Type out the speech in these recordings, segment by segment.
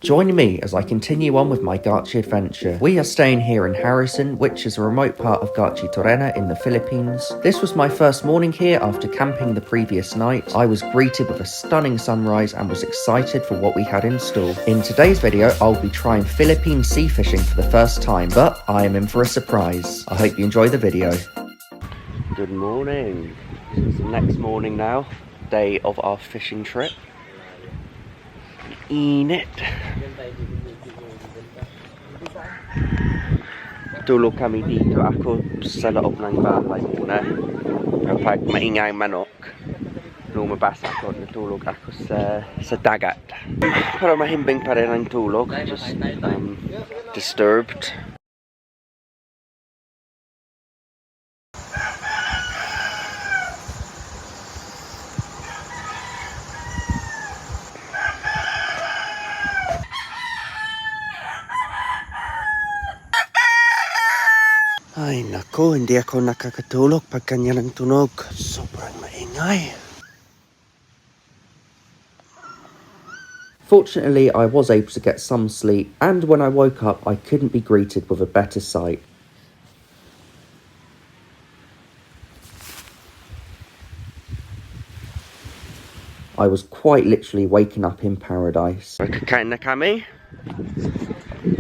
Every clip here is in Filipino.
Join me as I continue on with my Garchi adventure. We are staying here in Harrison, which is a remote part of Garchitorena in the Philippines. This was my first morning here after camping the previous night. I was greeted with a stunning sunrise and was excited for what we had in store. In today's video, I'll be trying Philippine sea fishing for the first time, but I am in for a surprise. I hope you enjoy the video. Good morning. It's the next morning now, day of our fishing trip. Init. Tulog kami dito. Ako sa loob ng bahay muna. Kapag maingay manok, lumabas ako, natulog ako sa dagat. Pero mahimbing pa rin ang tulog. Just disturbed. Ay nako, hindi ako nakakatulog pag ganyan ang tunog. Sobrang maingay. Fortunately, I was able to get some sleep, and when I woke up, I couldn't be greeted with a better sight. I was quite literally waking up in paradise. Kakain na kami.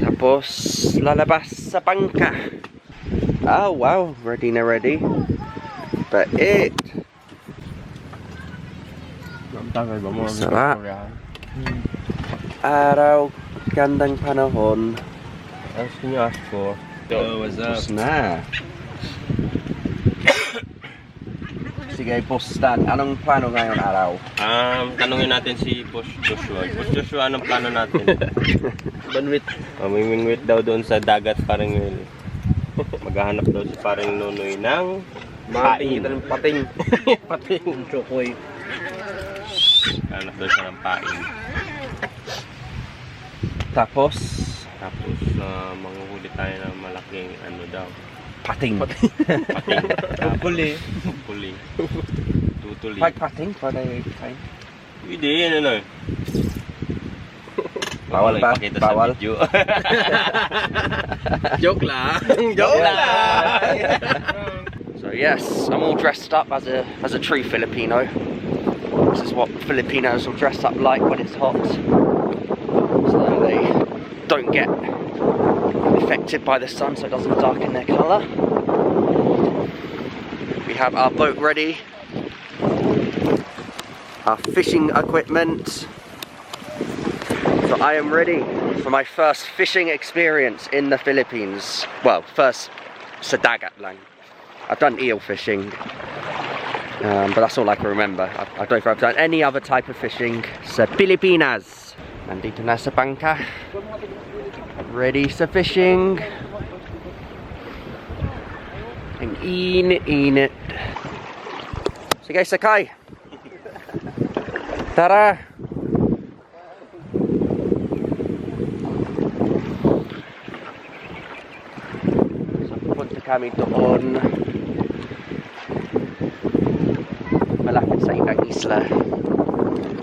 Tapos lalabas sa bangka. Oh wow, ready na ready. But it sarap. Araw, gandang panahon. Ano nyo ask for? Yo, what's up? Tapos na. Sige, Boss Stan, anong plano ngayon araw? Tanungin natin si Boss Joshua. Boss Joshua, anong plano natin? Banwit. Mimingwit daw doon sa dagat parengwill. Maghahanap daw si pareng Nonoy ng pain. Pating. Pating. Chokoy. Hanap daw siya ng pain. Tapos manguhuli tayo ng malaking ano daw. pating. Pating. Puli. Puli. Tutuli. Pating para kay. Hindi, ano. Bawal ba? Bawal. Joke lang. Joke lang. So yes, I'm all dressed up as a true Filipino. This is what Filipinos will dress up like when it's hot, so that they don't get affected by the sun, so it doesn't darken their colour. We have our boat ready, our fishing equipment. So I am ready for my first fishing experience in the Philippines. Well, first sa dagat lang. I've done eel fishing, but that's all I can remember. I don't think I've done any other type of fishing sa Pilipinas. Nandito na sa bangka. Ready sa fishing. Ang init. Sige, sakay. Tara. Kami doon malapit sa ibang isla,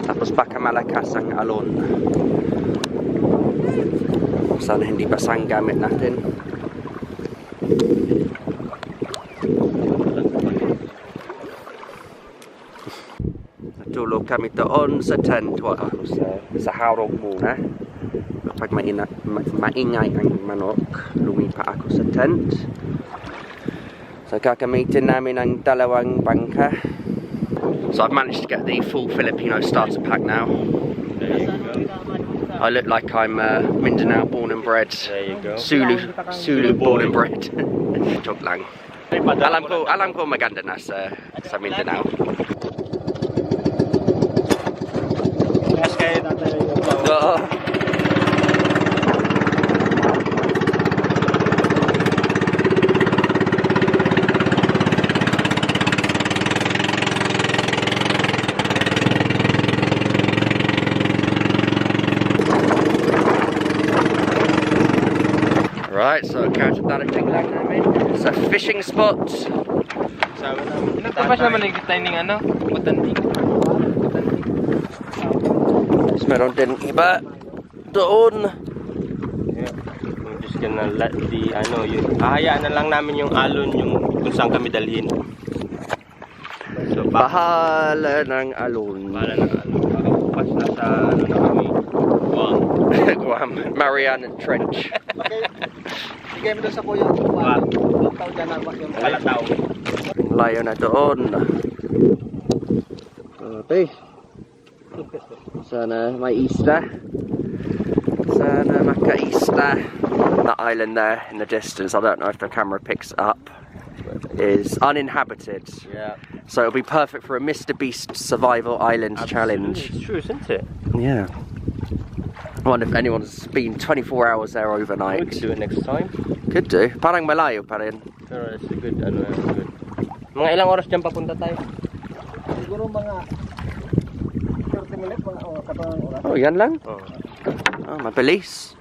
tapos baka malakas ang alon, sana hindi basa ang gamit natin. Natulog kami doon sa tent, sa harog muna. Kapag maingay ang manok, lumipa ako sa tent. So gagamitin namin ang dalawang bangka. So I've managed to get the full Filipino starter pack now. There you go. I look like I'm Mindanao born and bred. There you go. Sulu born and bred. Joke lang. Alam ko maganda na sa Mindanao. Yes, kaya natin yung Right, so Garchitorena lang namin. It's a fishing spot. Nagpapasya naman nagkita yung ano, matanding. Meron din iba. doon. Yeah. We're just gonna let the, hahayaan na lang namin yung alon yung kung saan kami dalhin. So, Bahala ng alon. Bahala ng alon. Bukas na sa, na kami, Gong. Guam. Mariana Trench. Bigay mo doon sa kuya. Huwag tao dyan na yung kalataw. Layo na doon. Okay. Sana may isla. Sana maka-isla. That island there in the distance, I don't know if the camera picks up, is uninhabited. Yeah. So it'll be perfect for a Mr. Beast survival island challenge. It's true, isn't it? Yeah. I wonder if anyone's been 24 hours there overnight. We could do it next time. Could do. Parang malayo pa rin. Pero it's a good, good. Mga ilang oras dyan papunta tayo? Siguro mga 30 minutes, mga katawang oras. Oh, yan lang? Oh. Oh, mabilis.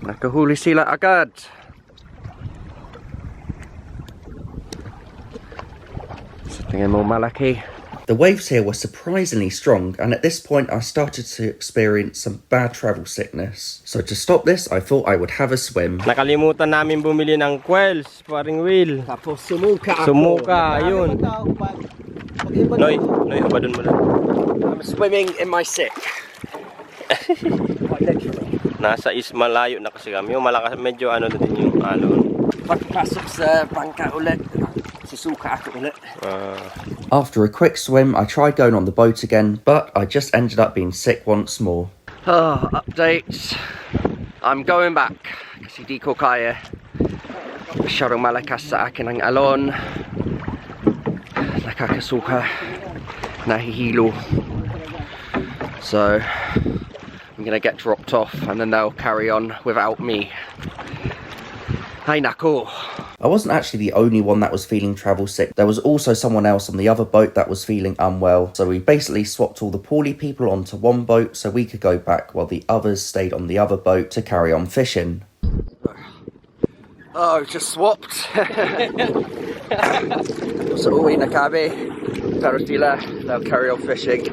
Nakahuli sila agad. Sa tingin mo malaki. The waves here were surprisingly strong, and at this point I started to experience some bad travel sickness. So to stop this, I thought I would have a swim. Nakalimutan namin bumili ng quails, parengwill. Tapos sumuka ako. Sumuka, ayun. Noy, abadon mo lang. I'm swimming in my sick. Nasa malayo na kasi kami. Yung malakas, medyo din yung alon. Pagpasok sa bangka ulit, susuka ako ulit. After a quick swim, I tried going on the boat again, but I just ended up being sick once more. Updates. I'm going back kasi di ko kaya. Masyadong malakas sa akin ang alon. Nakakasuka. Nahihilo. So I'm gonna get dropped off and then they'll carry on without me. Hey nako. I wasn't actually the only one that was feeling travel sick. There was also someone else on the other boat that was feeling unwell. So we basically swapped all the poorly people onto one boat so we could go back while the others stayed on the other boat to carry on fishing. Oh, just swapped. So uwi na kami. Pero sila, they'll carry on fishing.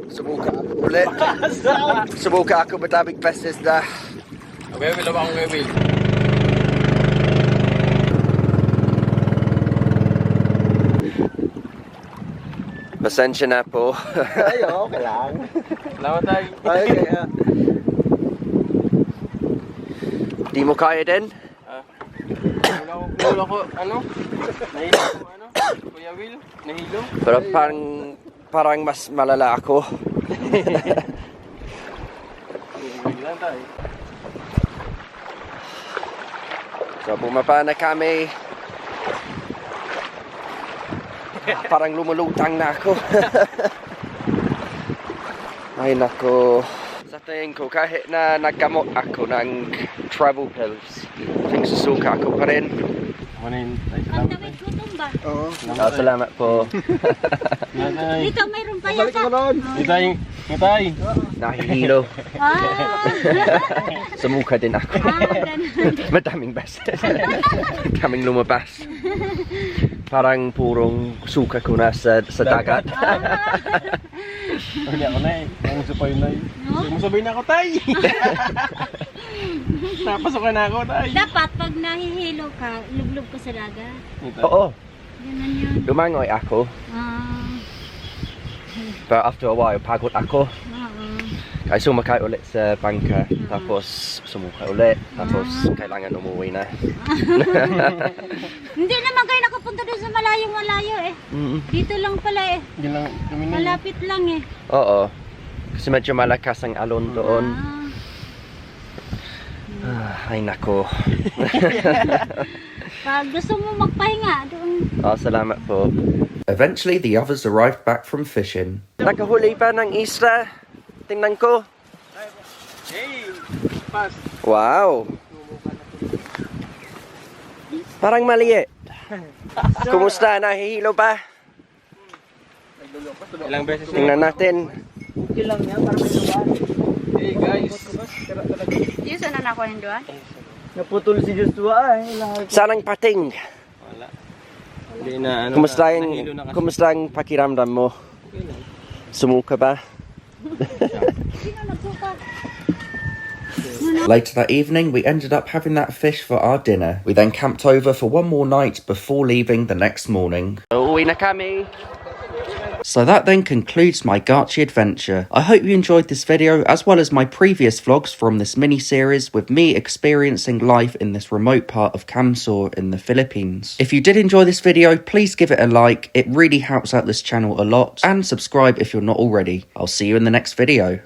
Subuka ako ulit. Subuka ako madaming beses na. Will. Pasensya na po. Ay, okay lang. Salamat tayo. Ay, kaya. Di mo kaya din? Nahilo ko, Kuya Will, nahilo. Pero parang mas malala ako. Biglan tayo. So bumaba na kami. Parang lumulutang na ako. Ay nako. Sa tingin ko kahit na naggamot ako ng travel pills, ting susuka ako pa rin. Ang damit mo ito ba? Oo. Salamat po. Dito mayroon pa yata. Ngitay. Nahihilo. Sumuka din ako. Ganun. Madaming beses. Kaming lumabas. Parang purong suka ko na sa dagat. Hindi ako na Ang supay na Musabay na ako, tay. Napasokan na ako, tay. Dapat pag nahihilo ka, lublog ka sa dagat. Oo. Ganun yun. Lumangoy ako. But after a while, pagod ako. Kaya sumakay ulit sa bangka. Tapos sumuka ulit. Tapos kailangan umuwi na. Hindi naman kayo nakapunta doon sa malayo eh. Dito lang pala eh. Malapit lang eh. Oo. Kasi medyo malakas ang alon doon. Ay nako. Pag gusto mo magpahinga doon. Salamat po. Eventually, the others arrived back from fishing. Nakahuli pa ng isla. Tingnan ko. Hey, pass. Wow. Parang maliit. Kumusta? Nahihilo ba? Ilang beses na? Tingnan natin. Okay lang yan, para may luwan. Hey guys. Yung sana na ako yung doon? Naputol si Joshua eh. Saan ang pating? Wala. Hindi na ano. Nahilo na kasi. Kumusta ang pakiramdam mo? Okay lang. Sumuka ba? Hindi na nagsuka. Later that evening, we ended up having that fish for our dinner. We then camped over for one more night before leaving the next morning. Uwi na kami! So that then concludes my Garchi adventure. I hope you enjoyed this video as well as my previous vlogs from this mini-series with me experiencing life in this remote part of Camarines Sur in the Philippines. If you did enjoy this video, please give it a like, it really helps out this channel a lot, and subscribe if you're not already. I'll see you in the next video.